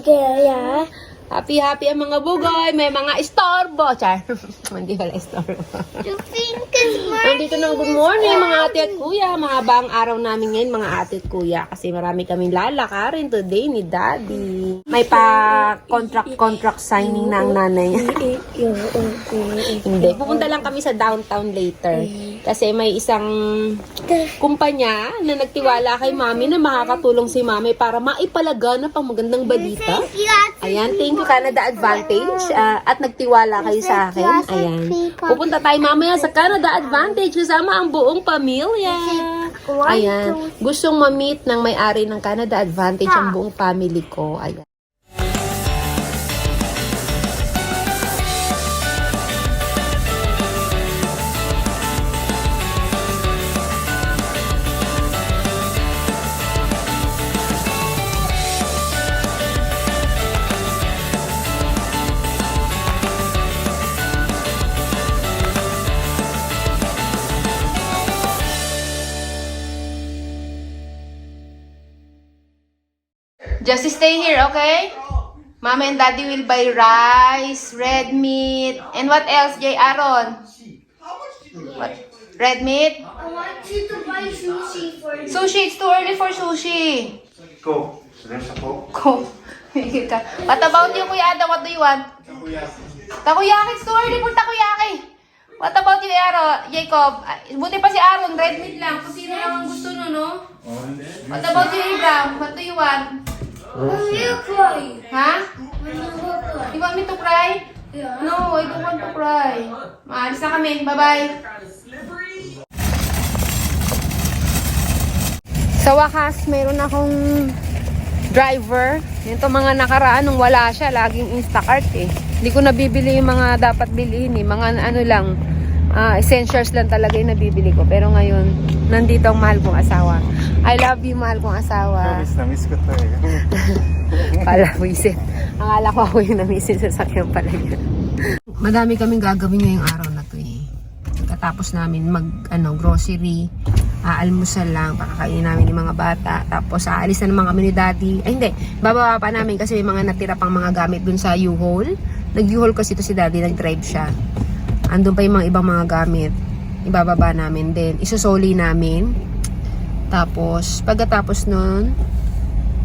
Okay, yeah. Happy ang mga bugoy. May mga istorbo. Char. Hindi pala istorbo. You think it's Nandito ng good morning mga ate at kuya. Mahabang araw namin ngayon mga ate at kuya. Kasi marami kaming lalakarin today ni Daddy. May pa contract signing na ang nanay. Hindi. Pupunta lang kami sa downtown later. Kasi may isang kumpanya na nagtiwala kay mami na makakatulong si mami para maipalaganap ang magandang balita. Ayan, thank you Canada Advantage. At nagtiwala kayo sa akin. Ayan. Pupunta tayo mamaya sa Canada Advantage kasama ang buong pamilya. Ayan. Gustong ma-meet ng may-ari ng Canada Advantage ang buong family ko. Ayan. Just stay here, okay? Mama and Daddy will buy rice, red meat, and what else, Jay Aaron? What? Red meat? I want you to buy sushi for me. Sushi, it's too early for sushi. Go. There's a Coke. Go. Higit ka. What about you, Kuya Adam? What do you want? Takoyaki. It's too early for takoyaki. What about you, Jacob? Buti pa si Aaron, red meat lang. Kung sino lang ang gusto nun, no? What about you, Abraham? What do you want? Will you cry? Ha? Will you cry? You want me to cry? Yeah. No, I don't want to cry. Maalis na kami. Bye-bye. Sa wakas, mayroon akong driver. Ito mga nakaraan nung wala siya, laging Instacart eh. Hindi ko nabibili yung mga dapat bilhin eh. Mga ano lang, essentials lang talaga yung nabibili ko. Pero ngayon, nandito ang mahal kong asawa. I love you, mahal kong asawa. Na-miss ko to eh. Pala, wisit. Akala ko ako yung namisin sa sakyan pala yun. Madami kaming gagawin ngayong araw na to eh. Katapos namin grocery, almusal lang, pakakainin namin yung mga bata. Tapos aalis na naman kami ni Daddy. Ay hindi, bababa pa namin kasi may mga natira pang mga gamit dun sa U-Haul. Nag-U-Haul kasi to si Daddy, nag-drive siya. Andun pa yung mga ibang mga gamit. Ibababa namin din. Isusoli namin. Tapos, pagkatapos nun,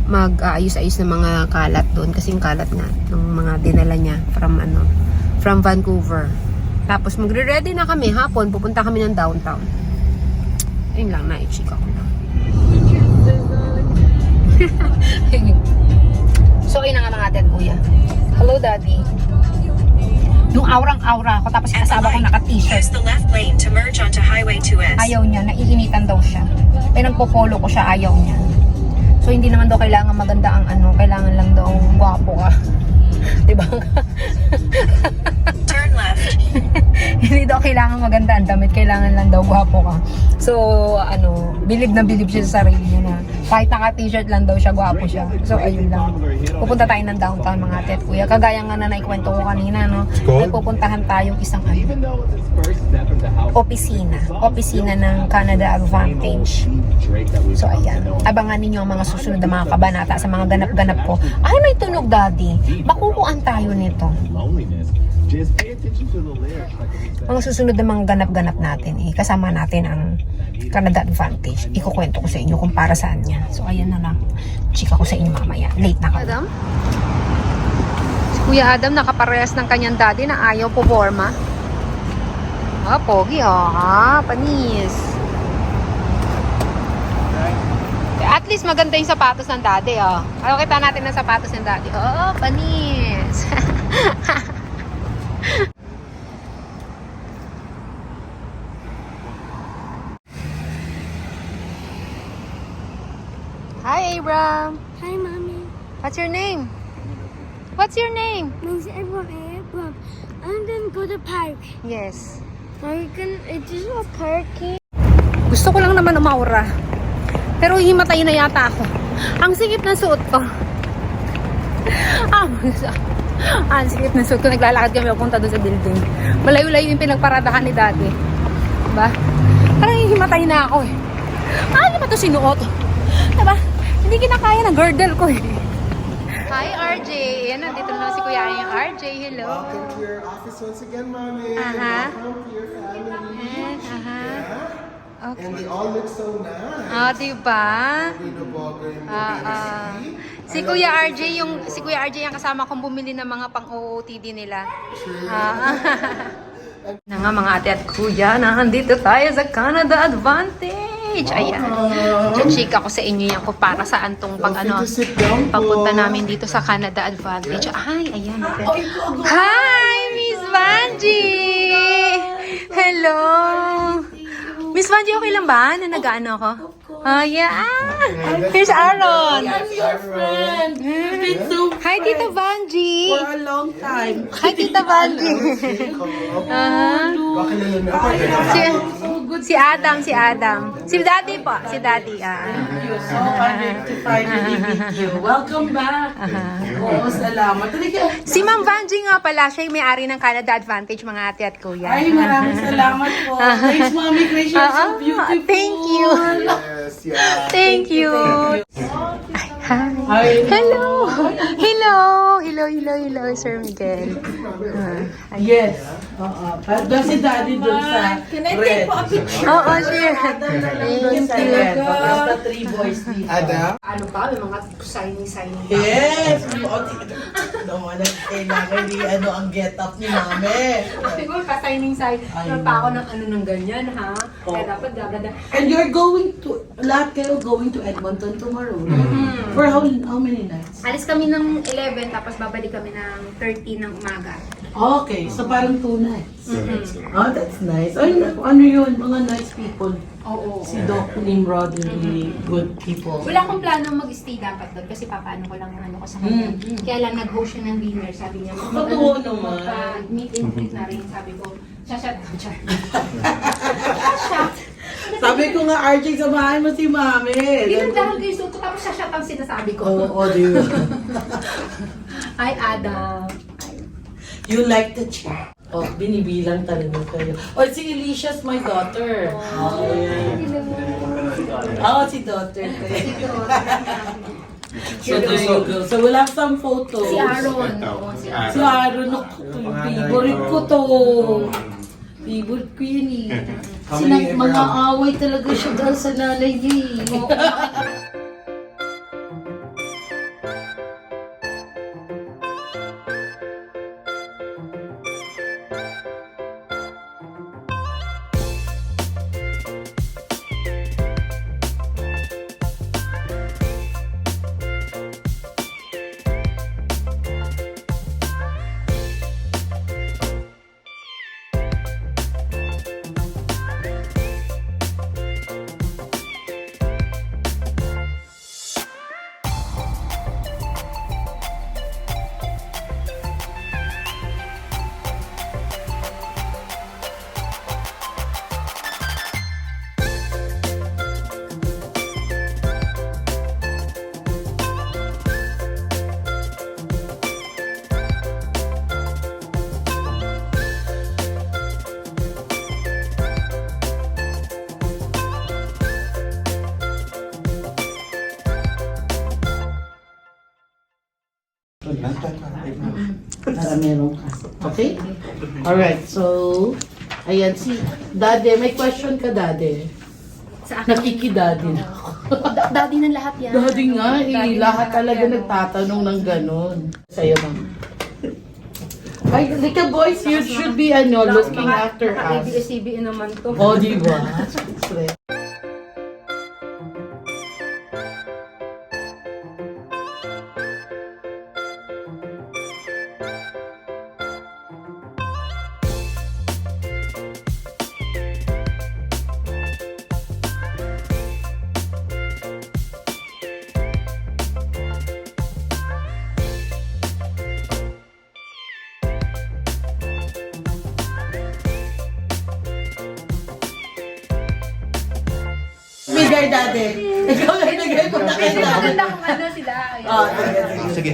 mag-aayos-ayos ng mga kalat doon. Kasi yung kalat nga, ng mga dinala niya from Vancouver. Tapos, magre-ready na kami. Hapon, pupunta kami ng downtown. Ayun lang, na-chika ko na. So, ayun na nga mga ate at kuya. Hello, Daddy. Yung aurang-aura ako, tapos kasama ko naka-t-shirt. Use the left lane to merge onto Highway 2S. Ayaw niya, naiinitan daw siya. May nagpo-follow ko siya, ayaw niya. So, hindi naman daw kailangan maganda ang kailangan lang daw gwapo ka. Diba? Turn left. Hindi daw kailangan maganda ang damit, kailangan lang daw gwapo ka. So, bilib na bilib siya sa sarili niya na kahit naka-t-shirt lang daw siya, gwapo siya. So, ayun lang. Pupunta tayo ng downtown mga ate at kuya. Kagaya nga na naikwento ko kanina, no? May pupuntahan tayong isang opisina ng Canada Advantage. So, ayan. Abangan ninyo ang mga susunod na mga kabanata sa mga ganap-ganap ko. Ay, may tunog, Daddy. Bakukuan tayo nito. Mga susunod na mga ganap-ganap natin kasama natin ang Canada Advantage. Ikukwento ko sa inyo kung para saan yan. So ayan na lang. Chika ko sa inyo mamaya. Late na kami. Adam? Si Kuya Adam nakaparehas ng kanyang daddy na ayaw po forma. Pogi panis. At least maganda yung sapatos ng daddy Ayaw kita natin ng sapatos ng daddy. Panis. Hi, Abram. Hi, Mommy. What's your name? What's your name? My name's Abram. I'm gonna go to park. Yes. It is a parking. Gusto ko lang naman umaura. Pero himatay na yata ako. Ang sikip ng suot ko. Ang sikip ng suot ko. Naglalakad kami papunta doon sa building. Malayo-layo yung pinagparadahan ni Daddy. Diba? Parang himatay na ako Ano ba ito sinuot? Diba? Hindi kinakaya ng girdle ko Hi, RJ. Ayan, nandito na si Kuya yung RJ. Hello. Welcome to your office once again, Mommy. Welcome to your family. Okay. And they all look so nice. Diba? Blogger and baby. Si Kuya RJ yung kasama kong bumili ng mga pang-OOTD nila. Na nga mga ate at kuya, nandito tayo sa Canada Advantage. Ayan. Chika ko sa inyo yan kung para saan tong pagpunta namin dito sa Canada Advantage. Ay, ayan. Hi, Miss Vanjie! Hello! Miss Vanjie, okay lang ba na nag-ano ako? Yeah. Here's Aaron. I'm your friend. We've been so Hi, Tita Vanjie. for a long time. Hi, Tita Vanjie. Si Adam. Si Daddy po. Si Daddy. So honored to finally meet you. Welcome back. Oo, salamat. Talaga. Si Ma'am Vanjie nga pala, siya yung may-ari ng Canada Advantage, mga ate at kuya. Ay, maraming salamat po. Thanks, Mommy Grace. You're so beautiful. Thank you. Yes, yeah. Thank you. Hi. Hello. Hello, Sir Miguel. Yes. Doon si Daddy doon sa red. Oo, sure. Thank you. Basta 3 boys dito. Ada? Ano pa? May mga signing. Yes! Naman ang kailangan ni ang get-up ni Mami. Siguro ka-signing Ay, pa ako ng ganyan, ha? Kaya dapat gaganda. And you're lahat kayo going to Edmonton tomorrow, right? For how many nights? Alis kami ng 11, tapos babalik kami ng 13 ng umaga. Okay, so parang 2 nights. Oh, that's nice. Ay, ano yun? Mga nice people. Oo. Si Doc Nimrod, really good people. Wala akong plano mag-stay dapat doon kasi papaano ko lang yung ano ko sa kanya. Kaya lang nag-host siya ng dinner, sabi niya. Totoo naman. Meet and greet na rin, sabi ko. Shut. Sabi ko nga, RJ, samahan mo si Mami. Pinuntahan ko yung suit ko, tapos shut ang sinasabi ko. Oo, di ba? Ay, Adam. You like the chair. Oh, binibilang talaga kayo. Oh, si Alicia's my daughter. Oh, si daughter ko. So there you go. So we'll have some photos. Si Aaron. Si Aaron, favorite ko to. Favorite ko yun eh. Mga away talaga siya dahil sa nanay niya eh. Para meron ka. Okay? Alright, so, ayan si Dade. May question ka, Dade? Sa akin. Nakikidadi na ako. Daddy ng lahat yan. Dadi nga eh. Lahat talaga nagtatanong ng ganon. Sa'yo, ma'am. Ay, like boys, you should be looking after us. ABS-CBN naman to. O, di ba? Bigay dati. Ikaw na nagay ko na kay dati. Maganda kung ano sila. Sige.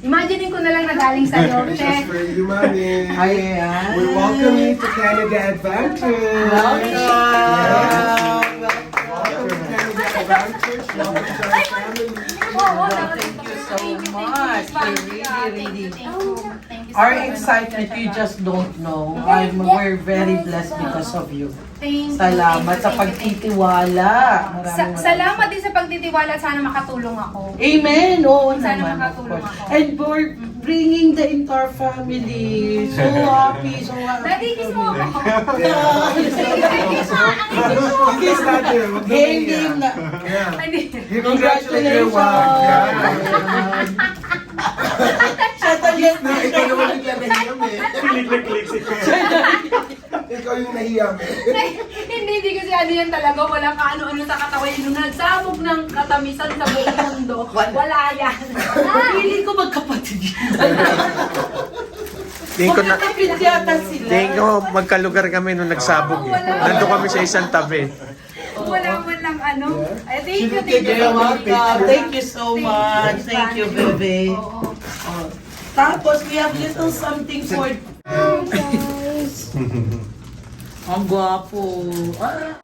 Imagine ko na lang na galing sa'yo. This is for you, Mommy. Ayan. We welcome you to Canada Advantage. Welcome. Welcome to Canada Thank you so much. Really. Our excitement, you just don't know. We're very blessed because of you. Salamat sa pagtitiwala. Salamat din sa pagtitiwala. Sana makatulong ako. Amen. Oo Sana naman. makatulong of course. ako. And we're bringing the entire family. So happy, so happy. Daddy, kiss mo ako. Kiss natin. Huwag na Game, mahiya. game na. You congratulate your wife. Congratulations. Na, ikaw naman bigla nahiyam eh. Click si Ikaw yung nahiyam eh. Hindi kasi ano yan talaga. Walang kaano-ano sa katawan. Nung nagsabog ng katamisan sa buong mundo, wala yan. Feeling ko magkapatid yun. Tingin ko na, Magkakapit yata sila. tingin ko magkalugar kami nung nagsabog eh. Nandun kami sa isang tabi. Wala man lang ano. Ay, thank you, You're welcome. Thank you so much. Thank you, Bebe. Oh. Tapos, we have little something for... Ang gwapo. Ah.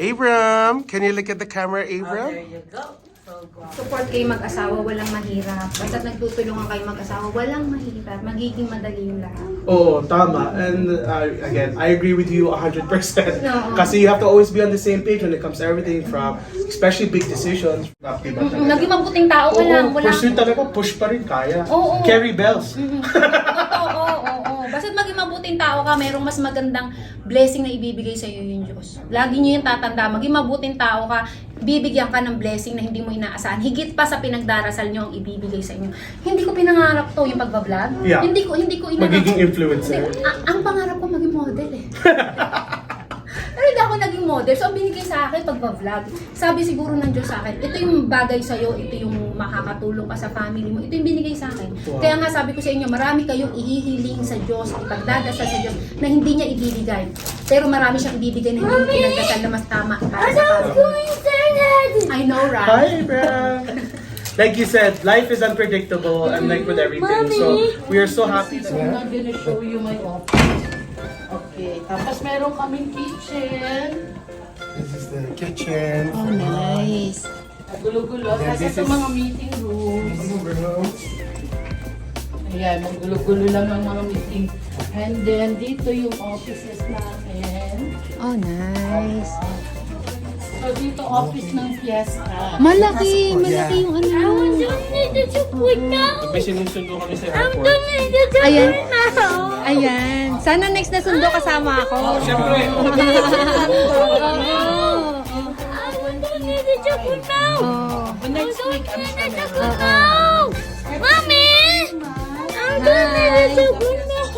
Abram, can you look at the camera, There Abram? you go. So gwapo. Support kayo mag-asawa, walang mahirap. Basta nagtutulungan kayo mag-asawa, walang mahirap. Magiging madali yung lahat. Oh, tama. And again, I agree with you 100%. No. Kasi you have to always be on the same page when it comes to everything from, especially big decisions. Diba talaga? Naging mabuting tao ka lang. Wala. Pursue talaga, push pa rin, kaya. Oo. Carry bells. Oo. Basta't maging mabuting tao ka, mayroong mas magandang blessing na ibibigay sa iyo yung Diyos. Lagi niyo yung tatanda, maging mabuting tao ka, bibigyan ka ng blessing na hindi mo inaasahan. Higit pa sa pinagdarasal niyo ang ibibigay sa inyo. Hindi ko pinangarap to yung pagbablog. Yeah. Hindi ko inanap. Magiging influencer. Ang pangarap ko maging model eh. Pero hindi ako naging model. So, ang binigay sa akin, pagbablog. Sabi siguro ng Diyos sa akin, ito yung bagay sa'yo, ito yung makakatulong ka sa family mo. Ito yung binigay sa akin. Wow. Kaya nga sabi ko sa inyo, marami kayong ihihiling sa Diyos, ipagdadasal sa Diyos, na hindi niya ibibigay. Pero marami siyang ibibigay na hindi pinagdasal na mas tama para sa family. I know, right? Hi, Abram. Like you said, life is unpredictable and like with everything. So, we are so happy that I'm gonna show you my office. Okay. Tapos meron kaming kitchen. This is the kitchen. Oh, nice. Gulo-gulo. Kasi sa mga meeting rooms. Ayan, magulo-gulo lang ang mga meeting. And then, dito yung offices namin. Oh, nice. So, dito office ng Fiesta. Malaki yung ano. may sinusundo kami sa Ayan. Sana next na sundo kasama ako. Siyempre. Next week, I'm coming. Mommy! I'm gonna need a chocolate now.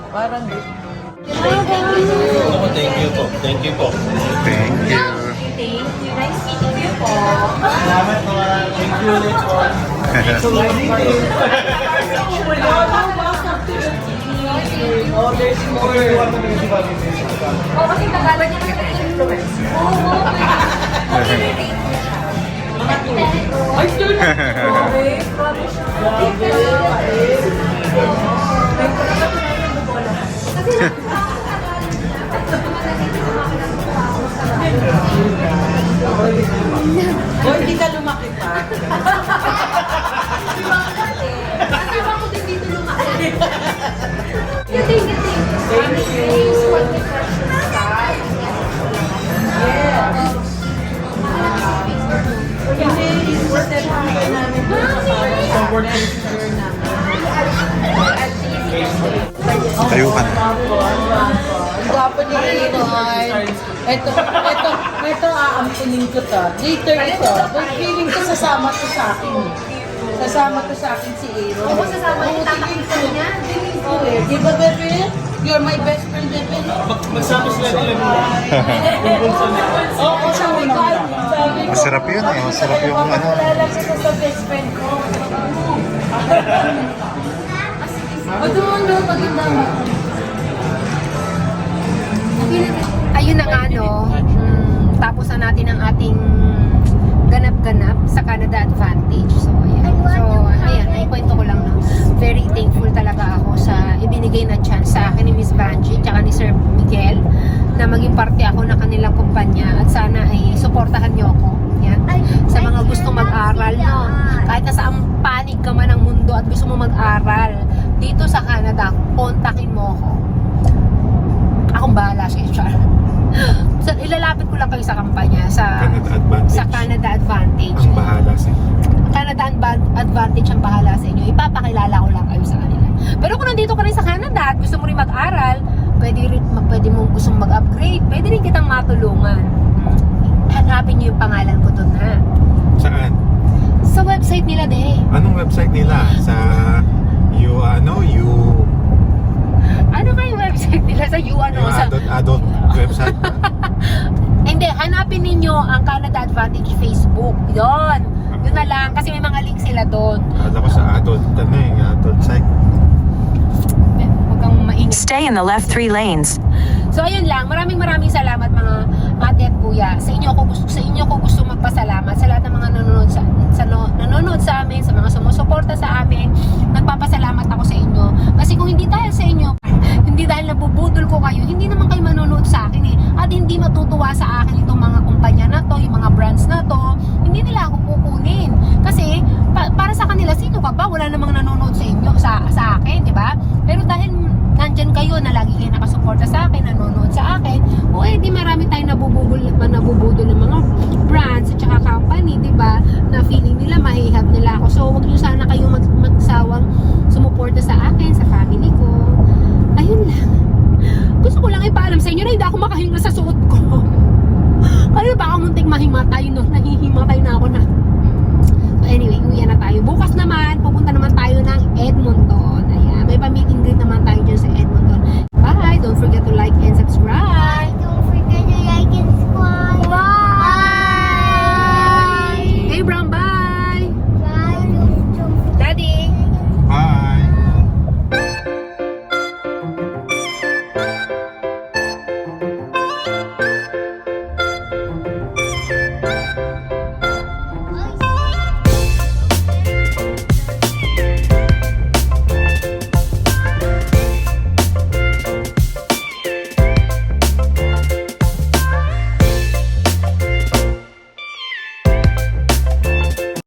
Parang Thank you po. Thank you. Thank you. Nice meeting you po. Salamat mga. Thank you ulit po. Oh, there's more. Oh, kasi Tagalog niya kasi influence. O, hindi ka lumaki pa. Kasama ko din dito lumaki. Thank you. Hindi, i-step namin sa work culture namin. Tayo ka na. Ang gwapo ni Aaron. Ito aampunin ko to. Later ito. But feeling ko sasama to sa akin. Sasama to sa akin si Aaron. Oo, sasama yung tatakita niya. Di ba, Bebe? You're my best friend, Bebe. Magsama sila nila. Oo, sabi ko. Masarap yun eh. Masarap yung ano. Lalagay ko sa best friend ko. O doon, maganda. katapusan natin ang ating ganap-ganap sa Canada Advantage. So, ayan. Ay kwento ko lang na very thankful talaga ako sa ibinigay na chance sa akin ni Miss Banji tsaka ni Sir Miguel na maging parte ako ng kanilang kumpanya at sana ay suportahan niyo ako. Yan. Sa mga gustong mag-aral, no? Kahit nasa ang panig ka man ng mundo at gusto mo mag-aral dito sa Canada, kontakin mo ako. Akong bahala sa HR. So, ilalapit ko lang kayo sa kampanya sa Canada Advantage. Ang bahala sa Canada Advantage ang bahala sa inyo. Ipapakilala ko lang kayo sa kanila. Pero kung nandito ka rin sa Canada at gusto mo rin mag-aral, pwede mo gustong mag-upgrade, pwede rin kitang matulungan. Hanapin niyo yung pangalan ko doon, ha? Saan? Sa website nila, Anong website nila? Sa Ano ba yung website nila? Sa adult website? Hindi, hanapin ninyo ang Canada Advantage Facebook. Yun na lang. Kasi may mga link sila doon. Kala ko sa adult site. Huwag kang mainit. Stay in the left 3 lanes. So ayun lang, maraming salamat mga ate at kuya. Sa inyo ko gusto magpasalamat sa lahat ng mga nanonood sa amin, sa mga sumusuporta sa amin. Nagpapasalamat ako sa inyo. Kasi kung hindi dahil sa inyo, hindi dahil nabubudol ko kayo, hindi naman kayo manonood sa akin eh. At hindi matutuwa sa akin itong mga kumpanya na to, yung mga brands na to, hindi nila ako kukunin. Kasi para sa kanila, sino ka ba? Wala namang nanonood sa inyo, sa akin, di ba? Pero dahil nandyan kayo na lagi kayo nakasuporta sa akin, nanonood sa akin, o di marami tayong nabubudol ng mga brands at saka company, di ba? Na feeling nila, mahihab nila ako. So, wag nyo sana kayo magsawang sumuporta sa akin, sa family ko. Ayun lang. Gusto ko lang ipaalam sa inyo na hindi ako makahinga sa suot ko. Kaya baka muntik mahimatay, no? Nahihimatay na ako na. So, anyway, uwi na tayo. Bukas naman, pupunta naman tayo ng Edmonton. Ayan, may pa-meet and greet naman